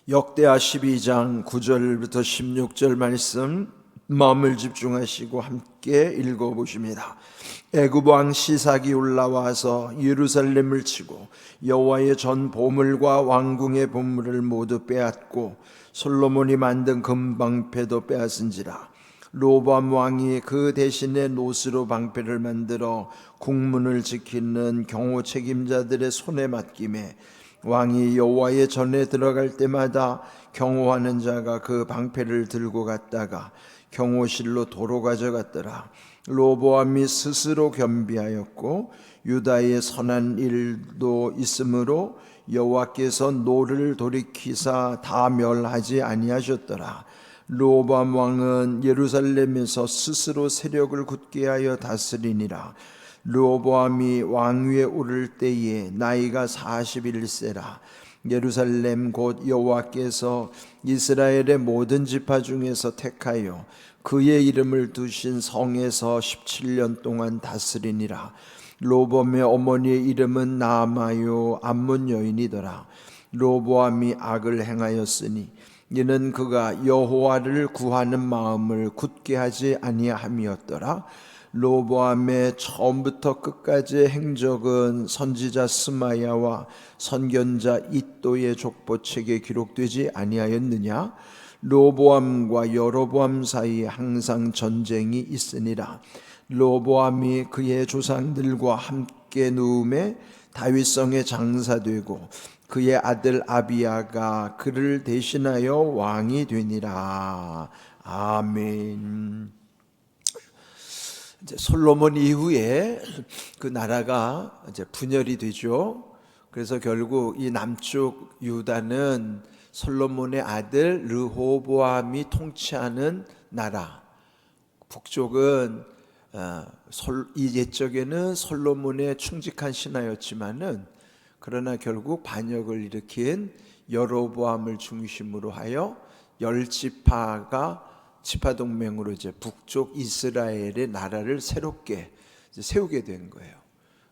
역대하 12장 9절부터 16절 말씀 마음을 집중하시고 함께 읽어보십니다. 애굽 왕 시삭이 올라와서 예루살렘을 치고 여호와의 전 보물과 왕궁의 보물을 모두 빼앗고 솔로몬이 만든 금방패도 빼앗은지라. 로보암 왕이 그 대신에 노스로 방패를 만들어 국문을 지키는 경호 책임자들의 손에 맡김에 왕이 여호와의 전에 들어갈 때마다 경호하는 자가 그 방패를 들고 갔다가 경호실로 도로 가져갔더라. 로보암이 스스로 겸비하였고 유다의 선한 일도 있으므로 여호와께서 노를 돌이키사 다 멸하지 아니하셨더라. 로보암 왕은 예루살렘에서 스스로 세력을 굳게 하여 다스리니라. 르호보암이 왕위에 오를 때에 나이가 41세라. 예루살렘 곧 여호와께서 이스라엘의 모든 지파 중에서 택하여 그의 이름을 두신 성에서 17년 동안 다스리니라. 르호보암의 어머니의 이름은 나아마요 암몬 여인이더라. 르호보암이 악을 행하였으니 이는 그가 여호와를 구하는 마음을 굳게 하지 아니함이었더라. 르호보암의 처음부터 끝까지의 행적은 선지자 스마야와 선견자 잇도의 족보책에 기록되지 아니하였느냐? 르호보암과 여로보암 사이에 항상 전쟁이 있으니라. 르호보암이 그의 조상들과 함께 누움에 다윗성에 장사되고 그의 아들 아비야가 그를 대신하여 왕이 되니라. 아멘. 이제 솔로몬 이후에 그 나라가 이제 분열이 되죠. 그래서 결국 이 남쪽 유다는 솔로몬의 아들 르호보암이 통치하는 나라, 북쪽은 이 옛적에는 솔로몬의 충직한 신하였지만은 그러나 결국 반역을 일으킨 여로보암을 중심으로 하여 열 지파가 지파 동맹으로 이제 북쪽 이스라엘의 나라를 새롭게 세우게 된 거예요.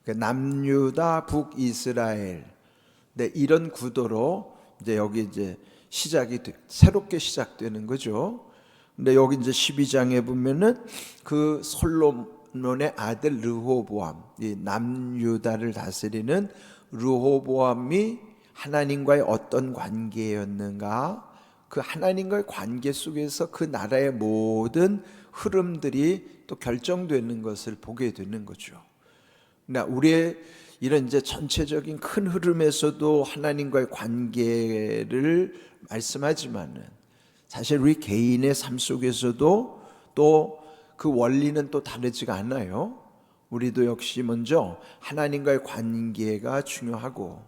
그러니까 남유다 북이스라엘. 네, 이런 구도로 이제 여기 이제 새롭게 시작되는 거죠. 근데 여기 이제 12장에 보면은 그 솔로몬의 아들 르호보암, 이 남유다를 다스리는 르호보암이 하나님과의 어떤 관계였는가? 그 하나님과의 관계 속에서 그 나라의 모든 흐름들이 또 결정되는 것을 보게 되는 거죠. 그러니까 우리의 이런 이제 전체적인 큰 흐름에서도 하나님과의 관계를 말씀하지만은 사실 우리 개인의 삶 속에서도 또 그 원리는 또 다르지가 않아요. 우리도 역시 먼저 하나님과의 관계가 중요하고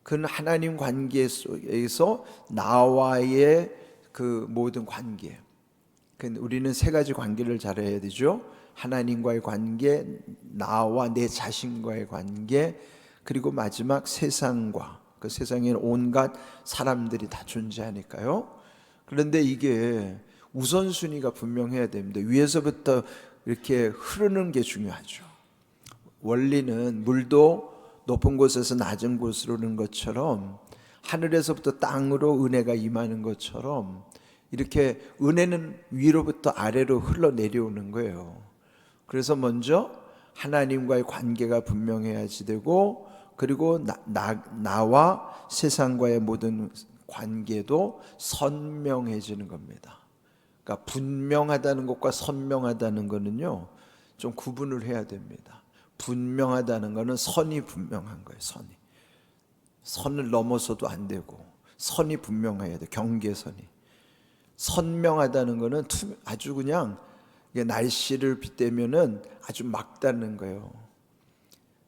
그 하나님 관계 속에서 나와의 그 모든 관계, 우리는 세 가지 관계를 잘해야 되죠. 하나님과의 관계, 나와 내 자신과의 관계, 그리고 마지막 세상과, 그 세상에는 온갖 사람들이 다 존재하니까요. 그런데 이게 우선순위가 분명해야 됩니다. 위에서부터 이렇게 흐르는 게 중요하죠. 원리는 물도 높은 곳에서 낮은 곳으로 오는 것처럼 하늘에서부터 땅으로 은혜가 임하는 것처럼 이렇게 은혜는 위로부터 아래로 흘러내려오는 거예요. 그래서 먼저 하나님과의 관계가 분명해야지 되고, 그리고 나와 세상과의 모든 관계도 선명해지는 겁니다. 그러니까 분명하다는 것과 선명하다는 것은요, 좀 구분을 해야 됩니다. 분명하다는 것은 선이 분명한 거예요. 선을 넘어서도 안 되고 선이 분명해야 돼. 경계선이. 선명하다는 것은 아주 그냥 날씨를 빗대면은 아주 막다는 거예요.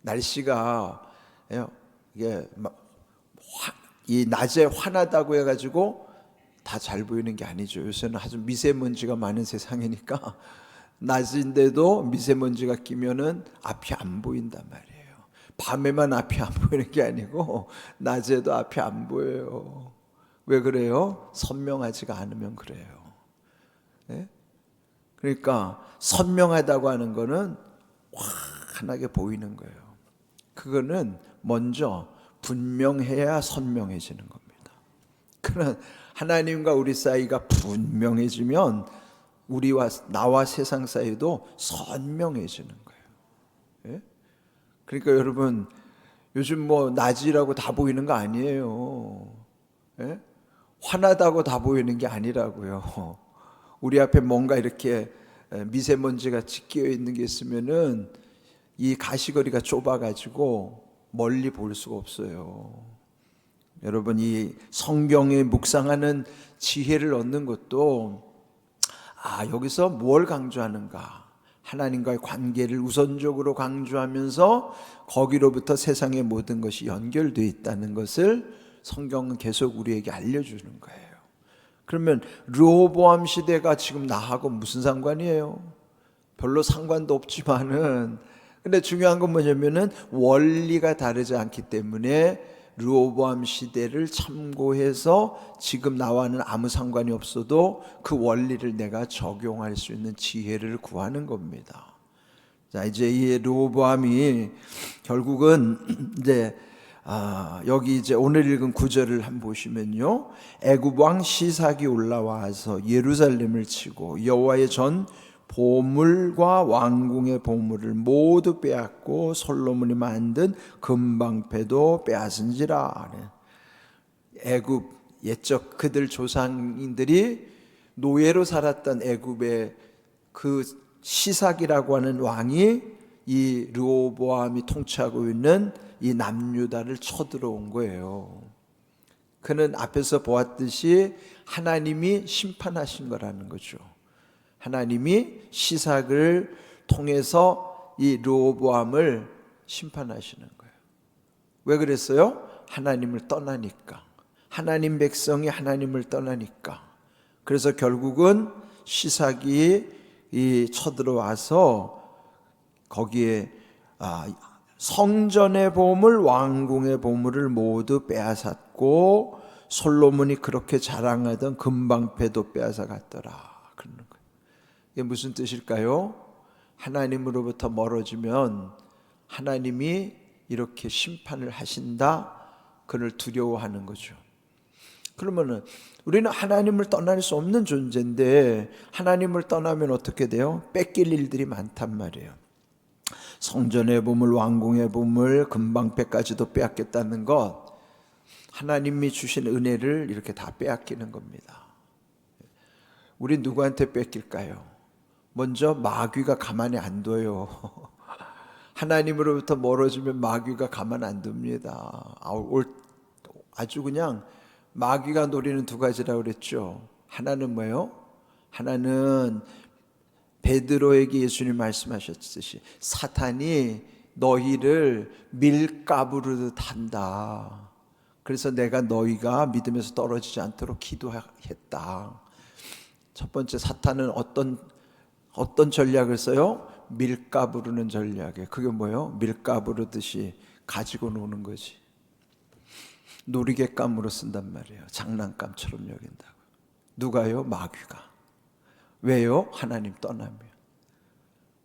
날씨가 이게 이 낮에 환하다고 해가지고 다 잘 보이는 게 아니죠. 요새는 아주 미세먼지가 많은 세상이니까 낮인데도 미세먼지가 끼면은 앞이 안 보인단 말이에요. 밤에만 앞이 안 보이는 게 아니고 낮에도 앞이 안 보여요. 왜 그래요? 선명하지가 않으면 그래요. 네? 그러니까 선명하다고 하는 거는 환하게 보이는 거예요. 그거는 먼저 분명해야 선명해지는 겁니다. 그런 하나님과 우리 사이가 분명해지면 나와 세상 사이도 선명해지는 거예요. 예? 그러니까 여러분, 요즘 뭐 낮이라고 다 보이는 거 아니에요. 예? 환하다고 다 보이는 게 아니라고요. 우리 앞에 뭔가 이렇게 미세먼지가 끼어 있는 게 있으면은 이 가시거리가 좁아가지고 멀리 볼 수가 없어요. 여러분, 이 성경에 묵상하는 지혜를 얻는 것도 여기서 뭘 강조하는가? 하나님과의 관계를 우선적으로 강조하면서 거기로부터 세상의 모든 것이 연결되어 있다는 것을 성경은 계속 우리에게 알려주는 거예요. 그러면 르호보암 시대가 지금 나하고 무슨 상관이에요? 별로 상관도 없지만은, 근데 중요한 건 뭐냐면은 원리가 다르지 않기 때문에 르호보암 시대를 참고해서 지금 나와는 아무 상관이 없어도 그 원리를 내가 적용할 수 있는 지혜를 구하는 겁니다. 자, 이제 이 르호보암이 결국은 이제 여기 이제 오늘 읽은 구절을 한번 보시면요, 애굽 왕 시삭이 올라와서 예루살렘을 치고 여호와의 전 보물과 왕궁의 보물을 모두 빼앗고 솔로몬이 만든 금방패도 빼앗은지라. 애굽, 옛적 그들 조상들이 노예로 살았던 애굽의 그 시삭이라고 하는 왕이 이 르호보암이 통치하고 있는 이 남유다를 쳐들어온 거예요. 그는 앞에서 보았듯이 하나님이 심판하신 거라는 거죠. 하나님이 시삭을 통해서 이 르호보암을 심판하시는 거예요. 왜 그랬어요? 하나님을 떠나니까. 하나님 백성이 하나님을 떠나니까. 그래서 결국은 시삭이 쳐들어와서 거기에 성전의 보물, 왕궁의 보물을 모두 빼앗았고 솔로몬이 그렇게 자랑하던 금방패도 빼앗아 갔더라. 그러는 거예요. 이게 무슨 뜻일까요? 하나님으로부터 멀어지면 하나님이 이렇게 심판을 하신다, 그를 두려워하는 거죠. 그러면은 우리는 하나님을 떠날 수 없는 존재인데 하나님을 떠나면 어떻게 돼요? 뺏길 일들이 많단 말이에요. 성전의 보물, 왕궁의 보물, 금방패까지도 빼앗겠다는 것, 하나님이 주신 은혜를 이렇게 다 빼앗기는 겁니다. 우리 누구한테 뺏길까요? 먼저 마귀가 가만히 안 둬요. 하나님으로부터 멀어지면 마귀가 가만 안 둡니다. 아주 그냥 마귀가 노리는 두 가지라고 그랬죠. 하나는 뭐예요? 하나는 베드로에게 예수님 말씀하셨듯이 사탄이 너희를 밀가부르듯 한다. 그래서 내가 너희가 믿음에서 떨어지지 않도록 기도했다. 첫 번째, 사탄은 어떤 전략을 써요? 밀가부르는 전략이에요. 그게 뭐예요? 밀가부르듯이 가지고 노는 거지. 놀이개감으로 쓴단 말이에요. 장난감처럼 여긴다고. 누가요? 마귀가. 왜요? 하나님 떠나면.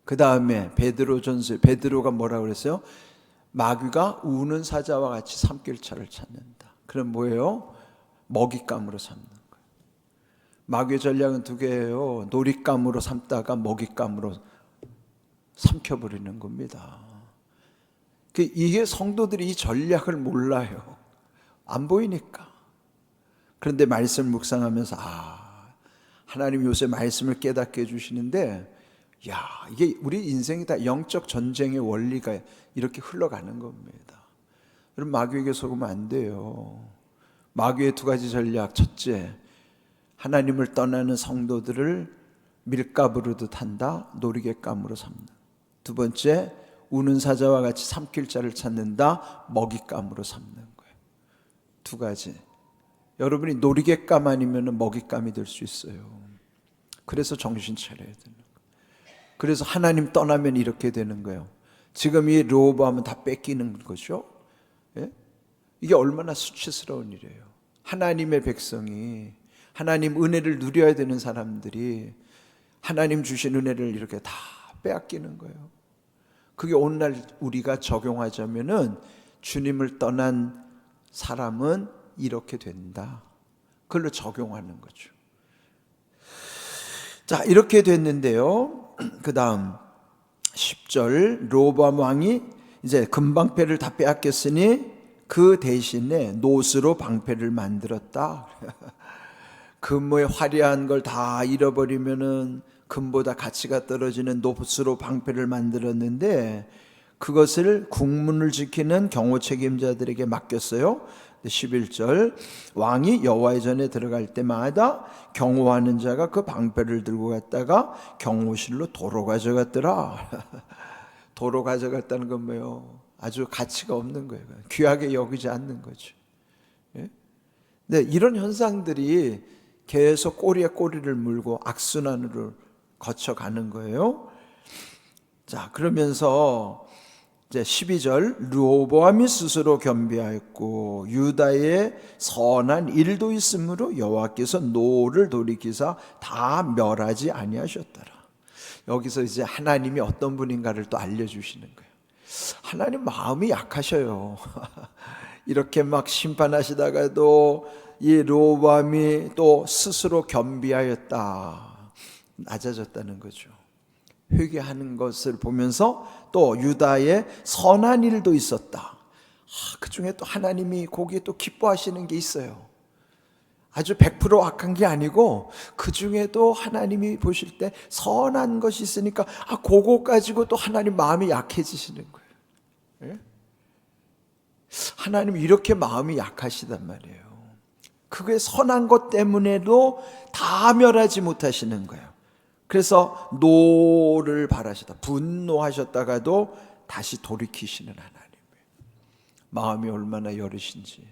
그 다음에 베드로가 뭐라고 그랬어요? 마귀가 우는 사자와 같이 삼킬차를 찾는다. 그럼 뭐예요? 먹잇감으로 삼는 거예요. 마귀의 전략은 두 개예요. 놀잇감으로 삼다가 먹잇감으로 삼켜버리는 겁니다. 이게 성도들이 이 전략을 몰라요. 안 보이니까. 그런데 말씀을 묵상하면서 하나님 요새 말씀을 깨닫게 해주시는데, 이게 우리 인생이 다 영적 전쟁의 원리가 이렇게 흘러가는 겁니다. 여러분, 마귀에게 속으면 안 돼요. 마귀의 두 가지 전략. 첫째, 하나님을 떠나는 성도들을 밀가부르듯 한다, 놀이개감으로 삼는다. 두 번째, 우는 사자와 같이 삼킬 자를 찾는다, 먹잇감으로 삼는 거예요. 두 가지. 여러분이 놀이개감 아니면 먹잇감이 될 수 있어요. 그래서 정신 차려야 되는 거예요. 그래서 하나님 떠나면 이렇게 되는 거예요. 지금 이 르호보암은 다 뺏기는 거죠. 예? 이게 얼마나 수치스러운 일이에요. 하나님의 백성이, 하나님 은혜를 누려야 되는 사람들이 하나님 주신 은혜를 이렇게 다 빼앗기는 거예요. 그게 오늘날 우리가 적용하자면은 주님을 떠난 사람은 이렇게 된다. 그걸로 적용하는 거죠. 자, 이렇게 됐는데요. 그 다음 10절, 르호보암 왕이 이제 금방패를 다 빼앗겼으니 그 대신에 노스로 방패를 만들었다. 금의 화려한 걸 다 잃어버리면은 금보다 가치가 떨어지는 노스로 방패를 만들었는데 그것을 국문을 지키는 경호 책임자들에게 맡겼어요. 11절, 왕이 여호와의 전에 들어갈 때마다 경호하는 자가 그 방패를 들고 갔다가 경호실로 도로 가져갔더라. 도로 가져갔다는 건 뭐예요? 아주 가치가 없는 거예요. 귀하게 여기지 않는 거죠. 예? 네, 이런 현상들이 계속 꼬리에 꼬리를 물고 악순환으로 거쳐가는 거예요. 자, 그러면서 이제 12절, 르호보암이 스스로 겸비하였고 유다의 선한 일도 있으므로 여호와께서 노를 돌이키사 다 멸하지 아니하셨더라. 여기서 이제 하나님이 어떤 분인가를 또 알려주시는 거예요. 하나님 마음이 약하셔요. 이렇게 막 심판하시다가도 이 르호보암이 또 스스로 겸비하였다, 낮아졌다는 거죠. 회개하는 것을 보면서 또 유다의 선한 일도 있었다. 그 중에 또 하나님이 거기에 또 기뻐하시는 게 있어요. 아주 100% 악한 게 아니고 그 중에도 하나님이 보실 때 선한 것이 있으니까 그거 가지고 또 하나님 마음이 약해지시는 거예요. 예? 하나님 이렇게 마음이 약하시단 말이에요. 그게 선한 것 때문에도 다 멸하지 못하시는 거예요. 그래서 노를 바라시다, 분노하셨다가도 다시 돌이키시는 하나님이에요. 마음이 얼마나 여리신지.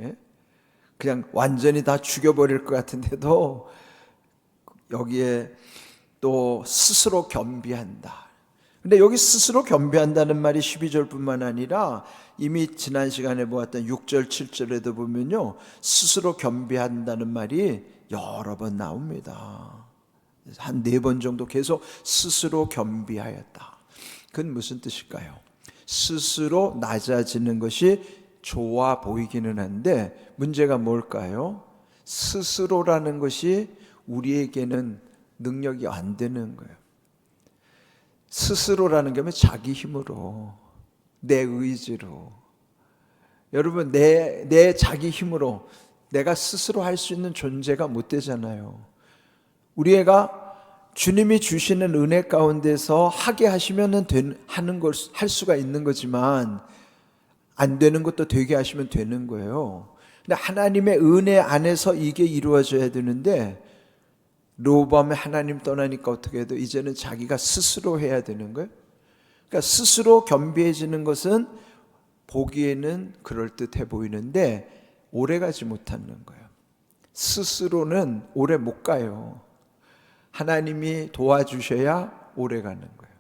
예? 그냥 완전히 다 죽여버릴 것 같은데도 여기에 또 스스로 겸비한다. 근데 여기 스스로 겸비한다는 말이 12절뿐만 아니라 이미 지난 시간에 보았던 6절, 7절에도 보면요, 스스로 겸비한다는 말이 여러 번 나옵니다. 한 4번 정도 계속 스스로 겸비하였다. 그건 무슨 뜻일까요? 스스로 낮아지는 것이 좋아 보이기는 한데 문제가 뭘까요? 스스로라는 것이 우리에게는 능력이 안 되는 거예요. 스스로라는 게 자기 힘으로, 내 의지로. 여러분, 내 자기 힘으로 내가 스스로 할 수 있는 존재가 못 되잖아요. 우리 애가 주님이 주시는 은혜 가운데서 하게 하시면은 하는 걸 할 수가 있는 거지만 안 되는 것도 되게 하시면 되는 거예요. 근데 하나님의 은혜 안에서 이게 이루어져야 되는데 르호보암이 하나님 떠나니까 어떻게 해도 이제는 자기가 스스로 해야 되는 거예요. 그러니까 스스로 겸비해지는 것은 보기에는 그럴듯해 보이는데 오래가지 못하는 거예요. 스스로는 오래 못 가요. 하나님이 도와주셔야 오래가는 거예요.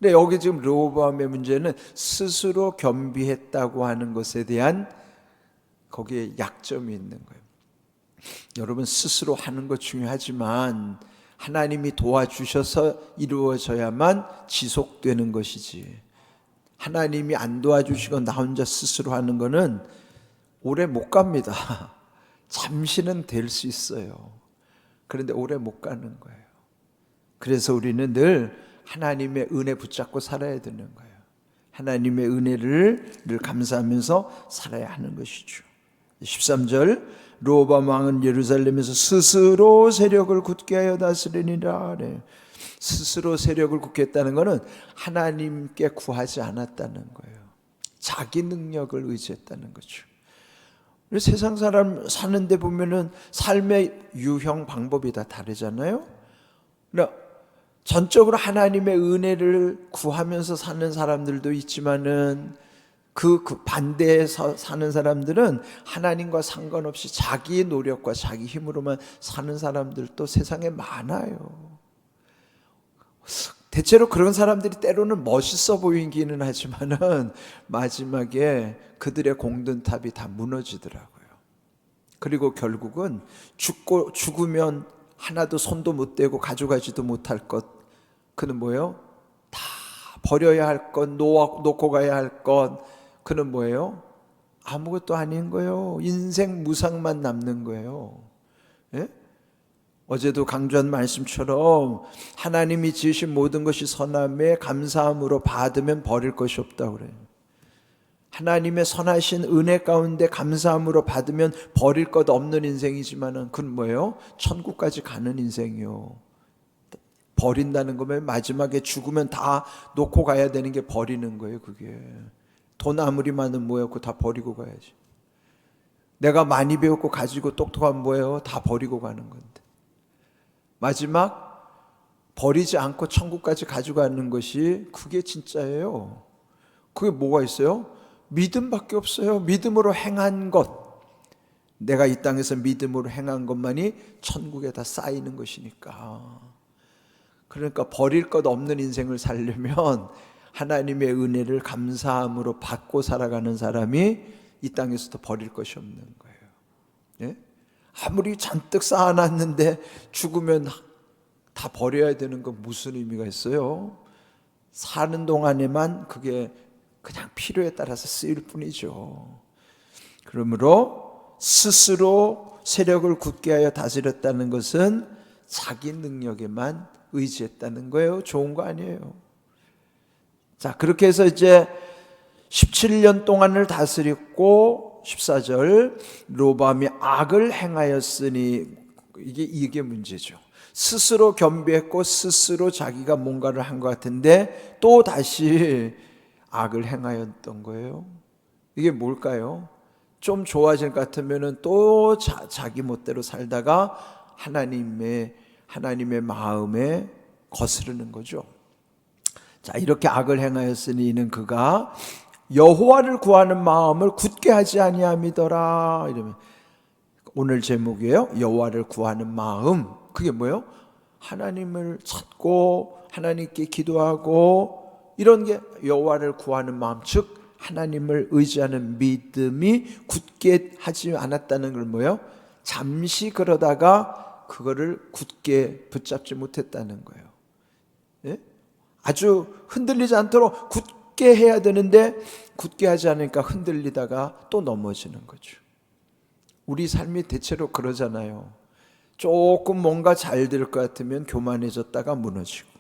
근데 여기 지금 르호보암의 문제는 스스로 겸비했다고 하는 것에 대한 거기에 약점이 있는 거예요. 여러분, 스스로 하는 것 중요하지만 하나님이 도와주셔서 이루어져야만 지속되는 것이지, 하나님이 안 도와주시고 나 혼자 스스로 하는 거는 오래 못 갑니다. 잠시는 될 수 있어요. 그런데 오래 못 가는 거예요. 그래서 우리는 늘 하나님의 은혜 붙잡고 살아야 되는 거예요. 하나님의 은혜를 늘 감사하면서 살아야 하는 것이죠. 13절, 르호보암 왕은 예루살렘에서 스스로 세력을 굳게 하여 다스리니라. 스스로 세력을 굳게 했다는 것은 하나님께 구하지 않았다는 거예요. 자기 능력을 의지했다는 거죠. 세상 사람 사는데 보면은 삶의 유형 방법이 다 다르잖아요. 그러니까 전적으로 하나님의 은혜를 구하면서 사는 사람들도 있지만은 그 반대에 사는 사람들은 하나님과 상관없이 자기 노력과 자기 힘으로만 사는 사람들도 세상에 많아요. 대체로 그런 사람들이 때로는 멋있어 보이기는 하지만은 마지막에 그들의 공든탑이 다 무너지더라고요. 그리고 결국은 죽으면 하나도 손도 못 대고 가져가지도 못할 것, 그는 뭐예요? 다 버려야 할 것, 놓고 가야 할 것, 그는 뭐예요? 아무것도 아닌 거예요. 인생 무상만 남는 거예요. 예? 어제도 강조한 말씀처럼 하나님이 지으신 모든 것이 선함에 감사함으로 받으면 버릴 것이 없다고 그래요. 하나님의 선하신 은혜 가운데 감사함으로 받으면 버릴 것 없는 인생이지만은 그건 뭐예요? 천국까지 가는 인생이요. 버린다는 거면 마지막에 죽으면 다 놓고 가야 되는 게 버리는 거예요. 그게 돈 아무리 많으면 뭐예요? 그거 다 버리고 가야지. 내가 많이 배웠고 가지고 똑똑한 뭐예요? 다 버리고 가는 건데 마지막 버리지 않고 천국까지 가져가는 것이 그게 진짜예요. 그게 뭐가 있어요? 믿음밖에 없어요. 믿음으로 행한 것, 내가 이 땅에서 믿음으로 행한 것만이 천국에 다 쌓이는 것이니까. 그러니까 버릴 것 없는 인생을 살려면 하나님의 은혜를 감사함으로 받고 살아가는 사람이 이 땅에서도 버릴 것이 없는 거예요. 예? 아무리 잔뜩 쌓아놨는데 죽으면 다 버려야 되는 건 무슨 의미가 있어요? 사는 동안에만 그게 그냥 필요에 따라서 쓰일 뿐이죠. 그러므로 스스로 세력을 굳게 하여 다스렸다는 것은 자기 능력에만 의지했다는 거예요. 좋은 거 아니에요. 자, 그렇게 해서 이제 17년 동안을 다스렸고 14절 로밤이 악을 행하였으니 이게 문제죠. 스스로 겸비했고 스스로 자기가 뭔가를 한 것 같은데 또 다시 악을 행하였던 거예요. 이게 뭘까요? 좀 좋아질 것 같으면 또 자기 멋대로 살다가 하나님의 마음에 거스르는 거죠. 자, 이렇게 악을 행하였으니 이는 그가 여호와를 구하는 마음을 굳게 하지 아니함이더라. 이러면 오늘 제목이에요. 여호와를 구하는 마음. 그게 뭐예요? 하나님을 찾고 하나님께 기도하고 이런 게 여호와를 구하는 마음, 즉 하나님을 의지하는 믿음이 굳게 하지 않았다는 걸 뭐예요? 잠시 그러다가 그거를 굳게 붙잡지 못했다는 거예요. 예? 아주 흔들리지 않도록 굳게 해야 되는데 굳게 하지 않으니까 흔들리다가 또 넘어지는 거죠. 우리 삶이 대체로 그러잖아요. 조금 뭔가 잘 될 것 같으면 교만해졌다가 무너지고.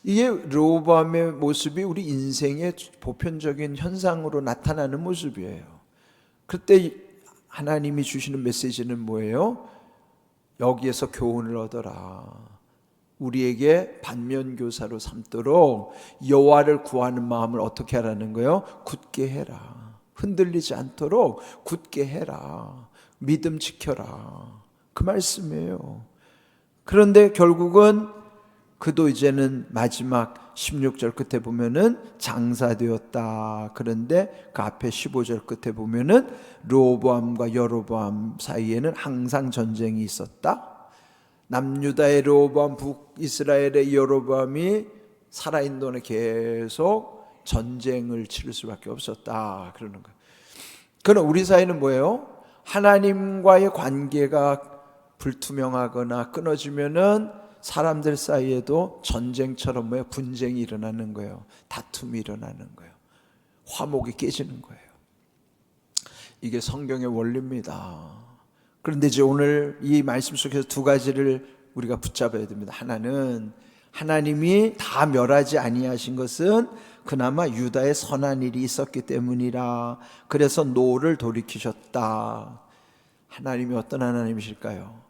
이게 르호보암의 모습이 우리 인생의 보편적인 현상으로 나타나는 모습이에요. 그때 하나님이 주시는 메시지는 뭐예요? 여기에서 교훈을 얻어라. 우리에게 반면교사로 삼도록 여호와를 구하는 마음을 어떻게 하라는 거예요? 굳게 해라. 흔들리지 않도록 굳게 해라. 믿음 지켜라. 그 말씀이에요. 그런데 결국은 그도 이제는 마지막 16절 끝에 보면은 장사되었다. 그런데 그 앞에 15절 끝에 보면은 르호보암과 여로보암 사이에는 항상 전쟁이 있었다. 남유다의 르호보암, 북이스라엘의 여로보암이 살아있는 동안에 계속 전쟁을 치를 수밖에 없었다. 그러는 거예요. 그럼 우리 사이는 뭐예요? 하나님과의 관계가 불투명하거나 끊어지면은 사람들 사이에도 전쟁처럼 뭐예요? 분쟁이 일어나는 거예요. 다툼이 일어나는 거예요. 화목이 깨지는 거예요. 이게 성경의 원리입니다. 그런데 이제 오늘 이 말씀 속에서 두 가지를 우리가 붙잡아야 됩니다. 하나는 하나님이 다 멸하지 아니하신 것은 그나마 유다의 선한 일이 있었기 때문이라. 그래서 노를 돌이키셨다. 하나님이 어떤 하나님이실까요?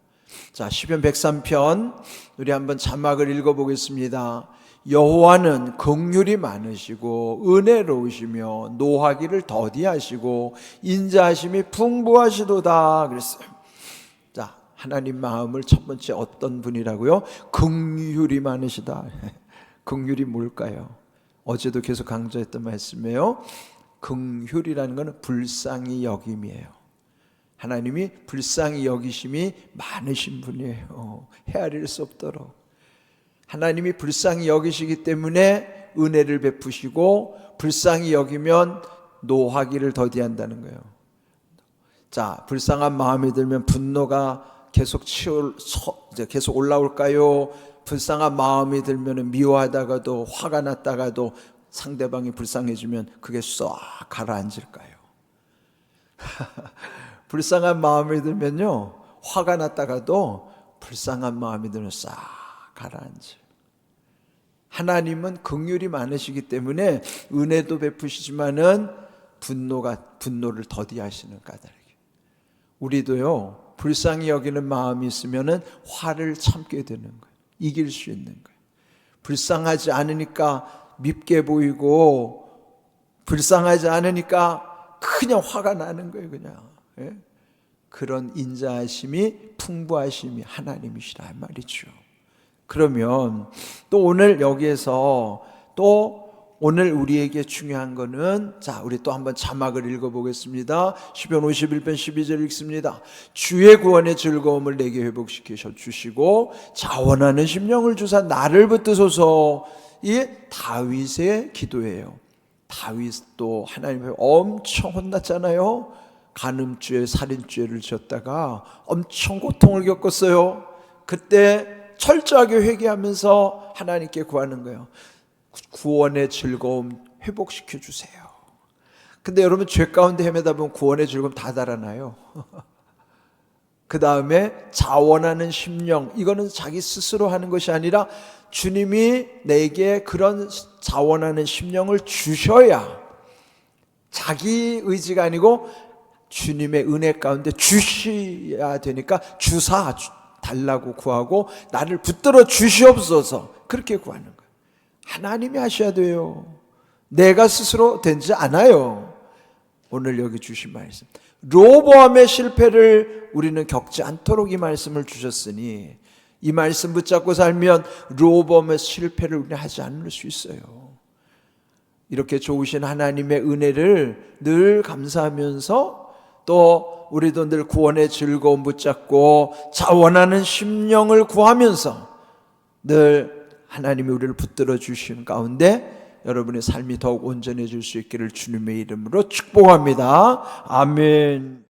자, 시편 103편 우리 한번 자막을 읽어보겠습니다. 여호와는 긍휼이 많으시고 은혜로우시며 노하기를 더디하시고 인자하심이 풍부하시도다 그랬어요. 자, 하나님 마음을 첫 번째 어떤 분이라고요? 긍휼이 많으시다. 긍휼이 뭘까요? 어제도 계속 강조했던 말씀이에요. 긍휼이라는 것은 불쌍히 여김이에요. 하나님이 불쌍히 여기심이 많으신 분이에요. 헤아릴 수 없도록. 하나님이 불쌍히 여기시기 때문에 은혜를 베푸시고 불쌍히 여기면 노하기를 더디한다는 거예요. 자, 불쌍한 마음이 들면 분노가 계속 올라올까요? 불쌍한 마음이 들면 미워하다가도 화가 났다가도 상대방이 불쌍해지면 그게 쏙 가라앉을까요? 불쌍한 마음이 들면요, 화가 났다가도 불쌍한 마음이 들면 싹 가라앉아요. 하나님은 긍휼이 많으시기 때문에 은혜도 베푸시지만은 분노를 더디하시는 까닭이에요. 우리도요, 불쌍히 여기는 마음이 있으면은 화를 참게 되는 거예요. 이길 수 있는 거예요. 불쌍하지 않으니까 밉게 보이고, 불쌍하지 않으니까 그냥 화가 나는 거예요, 그냥. 예? 그런 인자하심이, 풍부하심이 하나님이시라 말이죠. 그러면 또 오늘 여기에서 또 오늘 우리에게 중요한 거는, 자, 우리 또 한번 자막을 읽어보겠습니다. 시편 51편 12절 읽습니다. 주의 구원의 즐거움을 내게 회복시켜 주시고 자원하는 심령을 주사 나를 붙드소서. 이 다윗의 기도예요. 다윗도 하나님 앞에 엄청 혼났잖아요. 간음죄, 살인죄를 지었다가 엄청 고통을 겪었어요. 그때 철저하게 회개하면서 하나님께 구하는 거예요. 구원의 즐거움 회복시켜 주세요. 근데 여러분, 죄 가운데 헤매다 보면 구원의 즐거움 다 달아나요. 그 다음에 자원하는 심령, 이거는 자기 스스로 하는 것이 아니라 주님이 내게 그런 자원하는 심령을 주셔야, 자기 의지가 아니고 주님의 은혜 가운데 주셔야 되니까 주사 달라고 구하고 나를 붙들어 주시옵소서, 그렇게 구하는 거예요. 하나님이 하셔야 돼요. 내가 스스로 되지 않아요. 오늘 여기 주신 말씀, 로보암의 실패를 우리는 겪지 않도록 이 말씀을 주셨으니 이 말씀 붙잡고 살면 로보암의 실패를 우리는 하지 않을 수 있어요. 이렇게 좋으신 하나님의 은혜를 늘 감사하면서 또 우리도 늘 구원의 즐거움 붙잡고 자원하는 심령을 구하면서 늘 하나님이 우리를 붙들어 주시는 가운데 여러분의 삶이 더욱 온전해질 수 있기를 주님의 이름으로 축복합니다. 아멘.